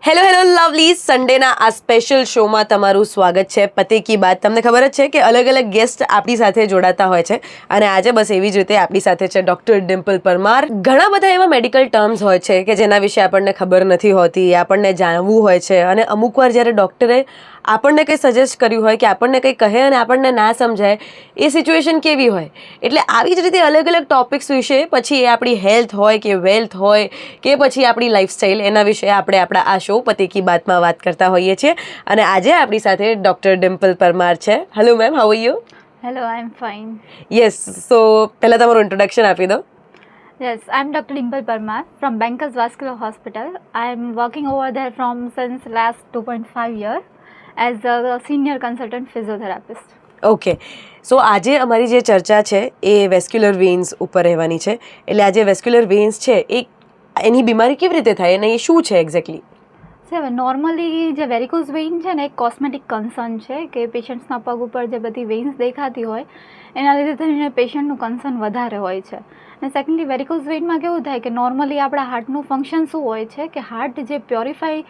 Hello lovely, સન્ડેના આ special શોમાં તમારું સ્વાગત છે. પતે કી બાત. તમને ખબર જ છે કે અલગ અલગ ગેસ્ટ આપણી સાથે જોડાતા હોય છે અને આજે બસ એવી જ રીતે આપણી સાથે છે ડૉક્ટર ડિમ્પલ પરમાર. ઘણા બધા એવા મેડિકલ ટર્મ્સ હોય છે કે જેના વિશે આપણને ખબર નથી હોતી, આપણને જાણવું હોય છે અને અમુકવાર જ્યારે ડૉક્ટરે આપણને કંઈ સજેસ્ટ કર્યું હોય કે આપણને કંઈ કહે અને આપણને ના સમજાય, એ સિચ્યુએશન કેવી હોય. એટલે આવી જ રીતે અલગ અલગ ટૉપિક્સ વિશે, પછી એ આપણી હેલ્થ હોય કે વેલ્થ હોય કે પછી આપણી લાઈફસ્ટાઈલ, એના વિશે આપણે આપણા આ શો પતે કી બાતમાં વાત કરતા હોઈએ છીએ. અને આજે આપણી સાથે ડૉક્ટર ડિમ્પલ પરમાર છે. Hello ma'am, how are you? Hello, I'm fine. Yes, so પહેલાં તમારું ઇન્ટ્રોડક્શન આપી દો. Yes, I'm Dr. Dimple Parmar from Bankers Vascular Hospital. I'm working over there from since last 2.5 years as a senior consultant physiotherapist. Okay, so આજે અમારી જે ચર્ચા છે એ vascular વેઇન્સ ઉપર રહેવાની છે. એટલે આજે વેસ્ક્યુલર વેઇન્સ છે એ એની બીમારી કેવી રીતે થાય અને એ શું છે એક્ઝેક્ટલી? હવે નોર્મલી જે વેરિકોઝ વેઇન છે ને એક કોસ્મેટિક કન્સર્ન છે કે પેશન્ટ્સના પગ ઉપર જે બધી વેઇન્સ દેખાતી હોય એના લીધે થઈને પેશન્ટનું કન્સર્ન વધારે હોય છે. અને સેકન્ડલી વેરિકોઝ વેઇનમાં કેવું થાય કે નોર્મલી આપણા હાર્ટનું ફંક્શન શું હોય છે કે હાર્ટ જે પ્યોરિફાઈ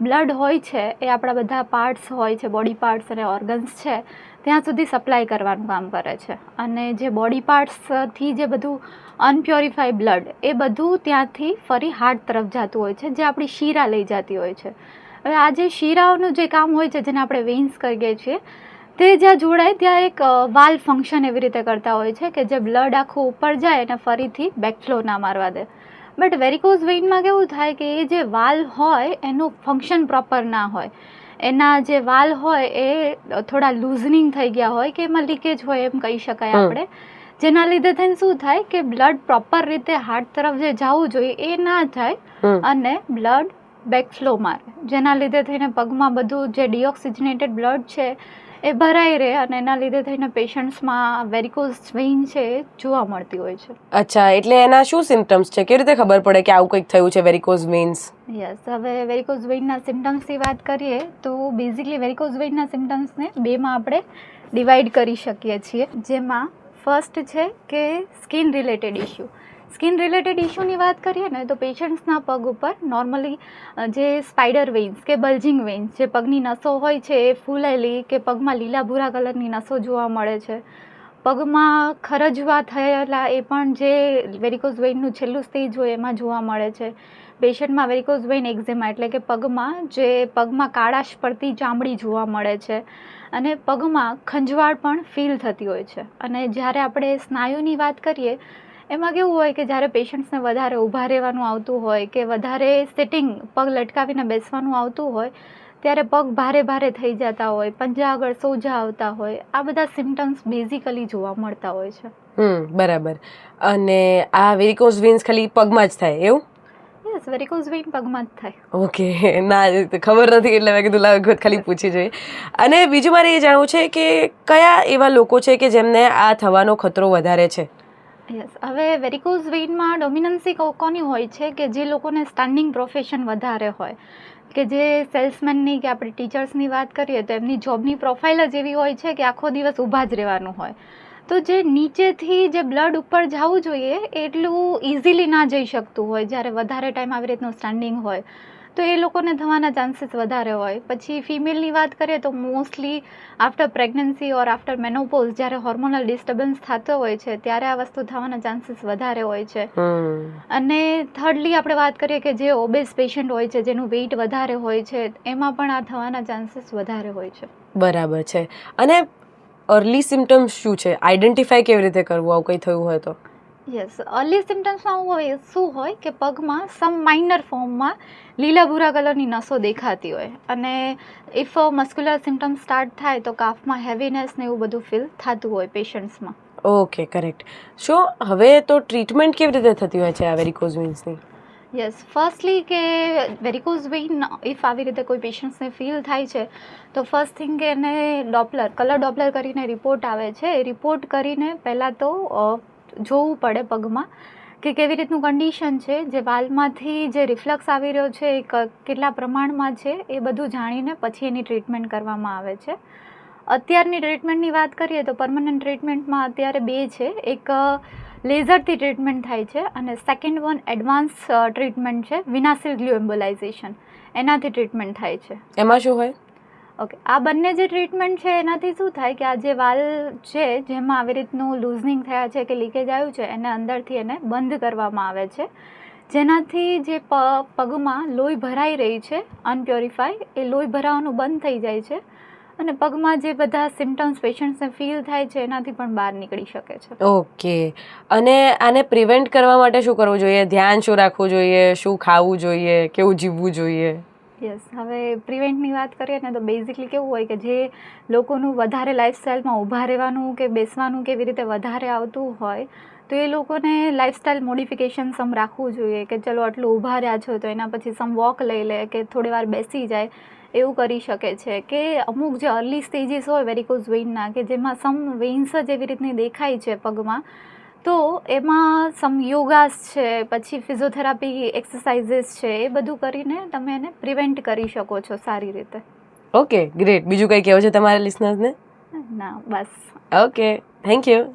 બ્લડ હોય છે એ આપણા બધા પાર્ટ્સ હોય છે, બોડી પાર્ટ્સ અને ઓર્ગન્સ છે ત્યાં સુધી સપ્લાય કરવાનું કામ કરે છે. અને જે બોડી પાર્ટ્સથી જે બધું અનપ્યોરિફાઈ બ્લડ એ બધું ત્યાંથી ફરી હાર્ટ તરફ જતું હોય છે, જે આપણી શીરા લઈ જતી હોય છે. હવે આ જે શીરાઓનું જે કામ હોય છે જેને આપણે વેઇન્સ કહીએ છીએ તે જ્યાં જોડાય ત્યાં એક વાલ ફંક્શન એવી રીતે કરતા હોય છે કે જે બ્લડ આખું ઉપર જાય અને ફરીથી બેકફ્લો ના મારવા દે. બટ વેરિકોઝ વેઇનમાં કેવું થાય કે એ જે વાલ હોય એનું ફંક્શન પ્રોપર ના હોય, એના જે વાલ હોય એ થોડા લૂઝનિંગ થઈ ગયા હોય કે એમાં લીકેજ હોય એમ કહી શકાય આપણે, જેના લીધે થઈને શું થાય કે બ્લડ પ્રોપર રીતે હાર્ટ તરફ જે જવું જોઈએ એ ના થાય અને બ્લડ બેકફ્લો મારે, જેના લીધે થઈને પગમાં બધું જે ડિઓક્સિજનેટેડ બ્લડ છે એ ભરાઈ રહે અને એના લીધે થઈને પેશન્ટ્સમાં વેરિકોઝ વેઇન છે એ જોવા મળતી હોય છે. અચ્છા, એટલે એના શું સિમ્ટમ્સ છે? કેવી રીતે ખબર પડે કે આવું કંઈક થયું છે વેરિકોઝ વેઇન્સ? યસ, હવે વેરિકોઝ વેઇનના સિમ્ટમ્સની વાત કરીએ તો બેઝિકલી વેરિકોઝ વેઇનના સિમ્ટમ્સને બેમાં આપણે ડિવાઈડ કરી શકીએ છીએ, જેમાં ફર્સ્ટ છે કે skin related issue. Skin related ઇશ્યુની વાત કરીએ ને તો પેશન્ટ્સના પગ ઉપર નોર્મલી જે સ્પાઈડર વેઇન્સ કે બલ્જિંગ વેઇન્સ, જે પગની નસો હોય છે એ ફૂલેલી કે પગમાં લીલા ભૂરા કલરની નસો જોવા મળે છે, પગમાં ખરજવા થયેલા એ પણ જે વેરિકોઝ વેઇનનું છેલ્લું સ્ટેજ હોય એમાં જોવા મળે છે. પેશન્ટમાં વેરિકોઝ વેઇન એક્ઝેમા એટલે કે પગમાં કાળાશ પડતી ચામડી જોવા મળે છે અને પગમાં ખંજવાળ પણ ફીલ થતી હોય છે. અને જ્યારે આપણે સ્નાયુની વાત કરીએ એમાં કેવું હોય કે જ્યારે પેશન્ટ્સને વધારે ઊભા રહેવાનું આવતું હોય કે વધારે સિટિંગ પગ લટકાવીને બેસવાનું આવતું હોય ત્યારે પગ ભારે ભારે થઈ જતા હોય, પંજા આગળ સોજા આવતા હોય, આ બધા સિમ્ટમ્સ બેઝિકલી જોવા મળતા હોય છે. બરાબર. અને આ વેરિકોઝ વેઇન્સ ખાલી પગમાં જ થાય એવું? યસ, વેરિકોઝ વેઇન પગમાં જ થાય. ઓકે, ના ખબર નથી એટલે મેં કીધું લાવ ખાલી પૂછી જોઈએ. અને બીજું મારે એ જાણવું છે કે કયા એવા લોકો છે કે જેમને આ થવાનો ખતરો વધારે છે? યસ, હવે વેરિકોઝ વેઇનમાં ડોમિનન્સી કોની હોય છે કે જે લોકોને સ્ટાન્ડિંગ પ્રોફેશન વધારે હોય, કે જે સેલ્સમેનની કે આપણે ટીચર્સની વાત કરીએ તો એમની જોબની પ્રોફાઇલ જ એવી હોય છે કે આખો દિવસ ઊભા જ રહેવાનું હોય, તો જે નીચેથી જે બ્લડ ઉપર જવું જોઈએ એટલું ઇઝીલી ના જઈ શકતું હોય જ્યારે વધારે ટાઈમ આવી રીતનું સ્ટાન્ડિંગ હોય, તો એ લોકોને થવાના ચાન્સીસ વધારે હોય. પછી ફિમેલની વાત કરીએ તો મોસ્ટલી આફ્ટર પ્રેગ્નન્સી ઓર આફ્ટર મેનોપોઝ જ્યારે હોર્મોનલ ડિસ્ટર્બન્સ થતો હોય છે ત્યારે આ વસ્તુ થવાના ચાન્સીસ વધારે હોય છે. અને થર્ડલી આપણે વાત કરીએ કે જે ઓબેસ પેશન્ટ હોય છે, જેનું વેઇટ વધારે હોય છે, એમાં પણ આ થવાના ચાન્સીસ વધારે હોય છે. બરાબર છે. અને અર્લી સિમ્ટમ્સ શું છે? આઈડેન્ટિફાઈ કેવી રીતે કરવું આવું કંઈ થયું હોય તો? યસ, અર્લી સિમ્ટમ્સમાં શું હોય કે પગમાં સમ માઇનર ફોર્મમાં લીલા ભૂરા કલરની નસો દેખાતી હોય અને ઇફ મસ્ક્યુલર સિમ્ટમ્સ સ્ટાર્ટ થાય તો કાફમાં હેવીનેસ ને એવું બધું ફીલ થતું હોય પેશન્ટ્સમાં. Okay, correct. શું હવે તો ટ્રીટમેન્ટ કેવી રીતે થતી હોય છે આ વેરિકોઝ વેઇન્સની? યસ, ફર્સ્ટલી કે વેરિકોઝ વેઇન ઇફ આવી રીતે કોઈ પેશન્ટ્સને ફીલ થાય છે તો ફર્સ્ટ થિંગ કે એને કલર ડોપલર કરીને રિપોર્ટ આવે છે. એ રિપોર્ટ કરીને પહેલાં તો જોવું પડે પગમાં કે કેવી રીતનું કન્ડિશન છે, જે વાલમાંથી જે રિફ્લક્સ આવી રહ્યો છે એ કેટલા પ્રમાણમાં છે એ બધું જાણીને પછી એની ટ્રીટમેન્ટ કરવામાં આવે છે. અત્યારની ટ્રીટમેન્ટની વાત કરીએ તો પરમનન્ટ ટ્રીટમેન્ટમાં અત્યારે બે છે, એક લેઝરથી ટ્રીટમેન્ટ થાય છે અને સેકન્ડ વન એડવાન્સ ટ્રીટમેન્ટ છે વિનાસિલ ગ્લુ એમ્બોલાઇઝેશન. એનાથી ટ્રીટમેન્ટ થાય છે. એમાં શું હોય? ઓકે, આ બંને જે ટ્રીટમેન્ટ છે એનાથી શું થાય કે આ જે વાલ છે જેમાં આવી રીતનું લૂઝનિંગ થયા છે કે લીકેજ આવ્યું છે એને અંદરથી એને બંધ કરવામાં આવે છે, જેનાથી જે પગમાં લોહી ભરાઈ રહી છે અનપ્યોરિફાઈ એ લોહી ભરાવાનું બંધ થઈ જાય છે અને પગમાં જે બધા સિમ્ટમ્સ પેશન્ટ્સને ફીલ થાય છે એનાથી પણ બહાર નીકળી શકે છે. ઓકે. અને આને પ્રિવેન્ટ કરવા માટે શું કરવું જોઈએ? ધ્યાન શું રાખવું જોઈએ? શું ખાવું જોઈએ? કેવું જીવવું જોઈએ? યસ, હવે પ્રિવેન્ટની વાત કરીએ ને તો બેઝિકલી કેવું હોય કે જે લોકોનું વધારે લાઈફસ્ટાઈલમાં ઊભા રહેવાનું કે બેસવાનું કેવી રીતે વધારે આવતું હોય તો એ લોકોને લાઈફસ્ટાઈલ મોડિફિકેશન સમ રાખવું જોઈએ કે ચલો આટલું ઊભા રહ્યા છો તો એના પછી સમ વોક લઈ લે કે થોડી વાર બેસી જાય, એવું કરી શકે છે. કે અમુક જે અર્લી સ્ટેજીસ હોય વેરિકોઝ વેઇનના કે જેમાં સમ વેઇન્સ જ એવી રીતની દેખાય છે પગમાં, તો એમાં સમ યોગાસ છે, પછી ફિઝિયોથેરાપી એક્સરસાઇઝીસ છે, એ બધું કરીને તમે એને પ્રિવેન્ટ કરી શકો છો સારી રીતે. Okay, great. બીજું કંઈ કહેવું છે તમારા લિસનર્સને? ના, બસ. Okay, thank you.